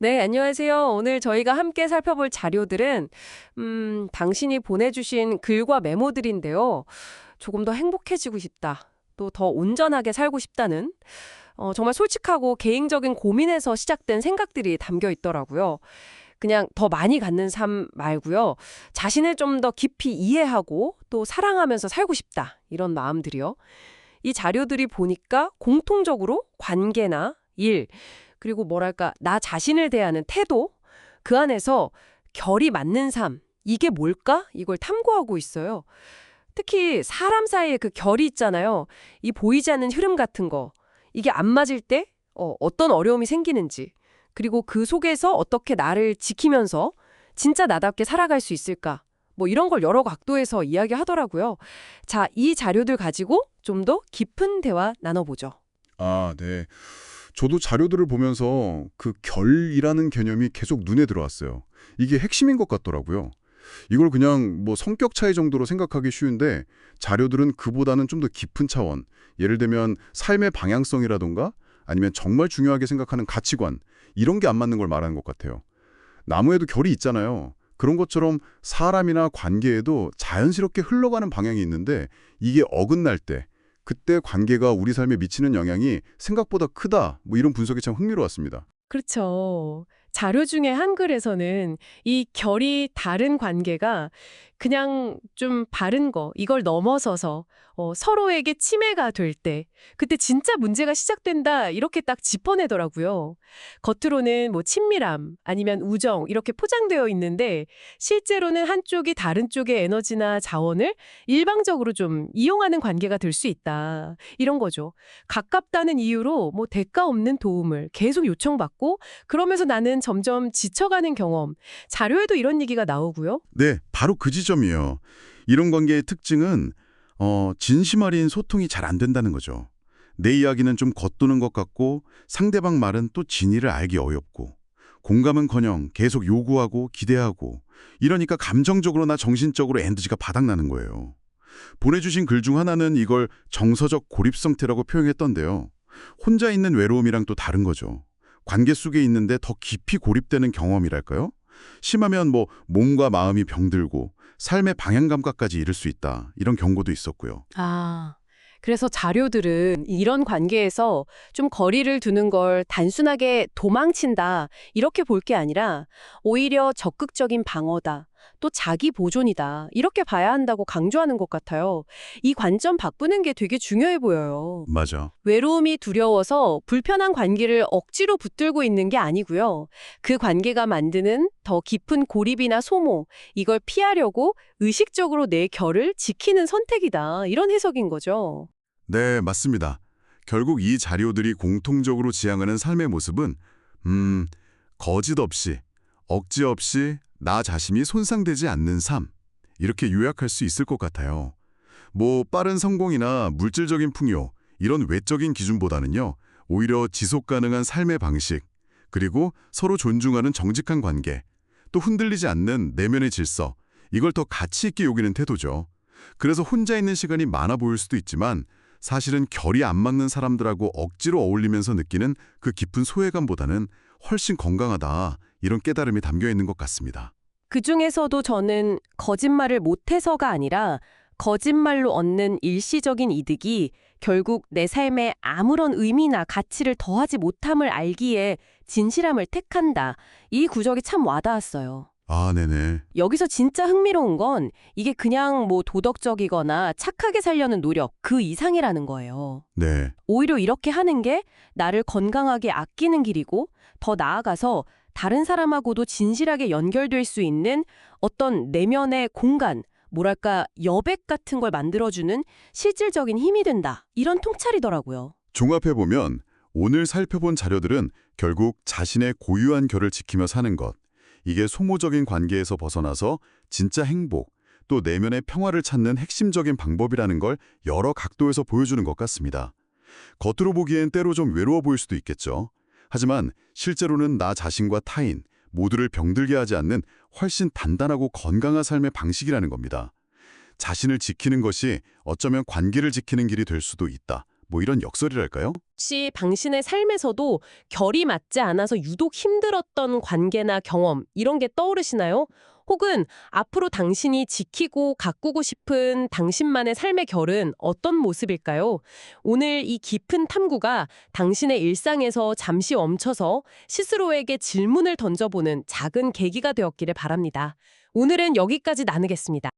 네, 안녕하세요. 오늘 저희가 함께 살펴볼 자료들은, 당신이 보내주신 글과 메모들인데요. 조금 더 행복해지고 싶다. 또 더 온전하게 살고 싶다는, 정말 솔직하고 개인적인 고민에서 시작된 생각들이 담겨 있더라고요. 그냥 더 많이 갖는 삶 말고요. 자신을 좀 더 깊이 이해하고 또 사랑하면서 살고 싶다. 이런 마음들이요. 이 자료들이 보니까 공통적으로 관계나 일, 그리고 뭐랄까, 나 자신을 대하는 태도, 그 안에서 결이 맞는 삶, 이게 뭘까? 이걸 탐구하고 있어요. 특히 사람 사이에 그 결이 있잖아요. 이 보이지 않는 흐름 같은 거. 이게 안 맞을 때 어떤 어려움이 생기는지, 그리고 그 속에서 어떻게 나를 지키면서 진짜 나답게 살아갈 수 있을까? 뭐 이런 걸 여러 각도에서 이야기하더라고요. 자, 이 자료들 가지고 좀 더 깊은 대화 나눠보죠. 아, 네. 저도 자료들을 보면서 그 결이라는 개념이 계속 눈에 들어왔어요. 이게 핵심인 것 같더라고요. 이걸 그냥 뭐 성격 차이 정도로 생각하기 쉬운데 자료들은 그보다는 좀 더 깊은 차원, 예를 들면 삶의 방향성이라던가 아니면 정말 중요하게 생각하는 가치관, 이런 게 안 맞는 걸 말하는 것 같아요. 나무에도 결이 있잖아요. 그런 것처럼 사람이나 관계에도 자연스럽게 흘러가는 방향이 있는데 이게 어긋날 때 그때 관계가 우리 삶에 미치는 영향이 생각보다 크다. 뭐 이런 분석이 참 흥미로웠습니다. 그렇죠. 자료 중에 한글에서는 이 결이 다른 관계가 그냥 좀 바른 거, 이걸 넘어서서 서로에게 침해가 될 때, 그때 진짜 문제가 시작된다, 이렇게 딱 짚어내더라고요. 겉으로는 뭐 친밀함, 아니면 우정, 이렇게 포장되어 있는데, 실제로는 한쪽이 다른 쪽의 에너지나 자원을 일방적으로 좀 이용하는 관계가 될 수 있다. 이런 거죠. 가깝다는 이유로 뭐 대가 없는 도움을 계속 요청받고 그러면서 나는 점점 지쳐가는 경험. 자료에도 이런 얘기가 나오고요. 네, 바로 그 지점이에요. 이런 관계의 특징은 진심 어린 소통이 잘 안 된다는 거죠. 내 이야기는 좀 겉도는 것 같고 상대방 말은 또 진위를 알기 어렵고 공감은커녕 계속 요구하고 기대하고 이러니까 감정적으로나 정신적으로 에너지가 바닥나는 거예요. 보내주신 글 중 하나는 이걸 정서적 고립 상태라고 표현했던데요. 혼자 있는 외로움이랑 또 다른 거죠. 관계 속에 있는데 더 깊이 고립되는 경험이랄까요? 심하면 뭐 몸과 마음이 병들고 삶의 방향 감각까지 잃을 수 있다. 이런 경고도 있었고요. 아, 그래서 자료들은 이런 관계에서 좀 거리를 두는 걸 단순하게 도망친다, 이렇게 볼 게 아니라 오히려 적극적인 방어다, 또 자기 보존이다, 이렇게 봐야 한다고 강조하는 것 같아요. 이 관점 바꾸는 게 되게 중요해 보여요. 맞아. 외로움이 두려워서 불편한 관계를 억지로 붙들고 있는 게 아니고요. 그 관계가 만드는 더 깊은 고립이나 소모, 이걸 피하려고 의식적으로 내 결을 지키는 선택이다. 이런 해석인 거죠. 네, 맞습니다. 결국 이 자료들이 공통적으로 지향하는 삶의 모습은 거짓 없이, 억지 없이 나 자신이 손상되지 않는 삶. 이렇게 요약할 수 있을 것 같아요. 뭐 빠른 성공이나 물질적인 풍요, 이런 외적인 기준보다는요. 오히려 지속 가능한 삶의 방식, 그리고 서로 존중하는 정직한 관계, 또 흔들리지 않는 내면의 질서, 이걸 더 가치 있게 여기는 태도죠. 그래서 혼자 있는 시간이 많아 보일 수도 있지만 사실은 결이 안 맞는 사람들하고 억지로 어울리면서 느끼는 그 깊은 소외감보다는 훨씬 건강하다, 이런 깨달음이 담겨 있는 것 같습니다. 그중에서도 저는 거짓말을 못해서가 아니라 거짓말로 얻는 일시적인 이득이 결국 내 삶에 아무런 의미나 가치를 더하지 못함을 알기에 진실함을 택한다. 이 구절이 참 와닿았어요. 아, 네네. 여기서 진짜 흥미로운 건 이게 그냥 뭐 도덕적이거나 착하게 살려는 노력 그 이상이라는 거예요. 네. 오히려 이렇게 하는 게 나를 건강하게 아끼는 길이고 더 나아가서 다른 사람하고도 진실하게 연결될 수 있는 어떤 내면의 공간, 뭐랄까 여백 같은 걸 만들어주는 실질적인 힘이 된다. 이런 통찰이더라고요. 종합해보면 오늘 살펴본 자료들은 결국 자신의 고유한 결을 지키며 사는 것, 이게 소모적인 관계에서 벗어나서 진짜 행복, 또 내면의 평화를 찾는 핵심적인 방법이라는 걸 여러 각도에서 보여주는 것 같습니다. 겉으로 보기엔 때로 좀 외로워 보일 수도 있겠죠. 하지만 실제로는 나 자신과 타인, 모두를 병들게 하지 않는 훨씬 단단하고 건강한 삶의 방식이라는 겁니다. 자신을 지키는 것이 어쩌면 관계를 지키는 길이 될 수도 있다. 뭐 이런 역설이랄까요? 혹시 당신의 삶에서도 결이 맞지 않아서 유독 힘들었던 관계나 경험 이런 게 떠오르시나요? 혹은 앞으로 당신이 지키고 가꾸고 싶은 당신만의 삶의 결은 어떤 모습일까요? 오늘 이 깊은 탐구가 당신의 일상에서 잠시 멈춰서 스스로에게 질문을 던져보는 작은 계기가 되었기를 바랍니다. 오늘은 여기까지 나누겠습니다.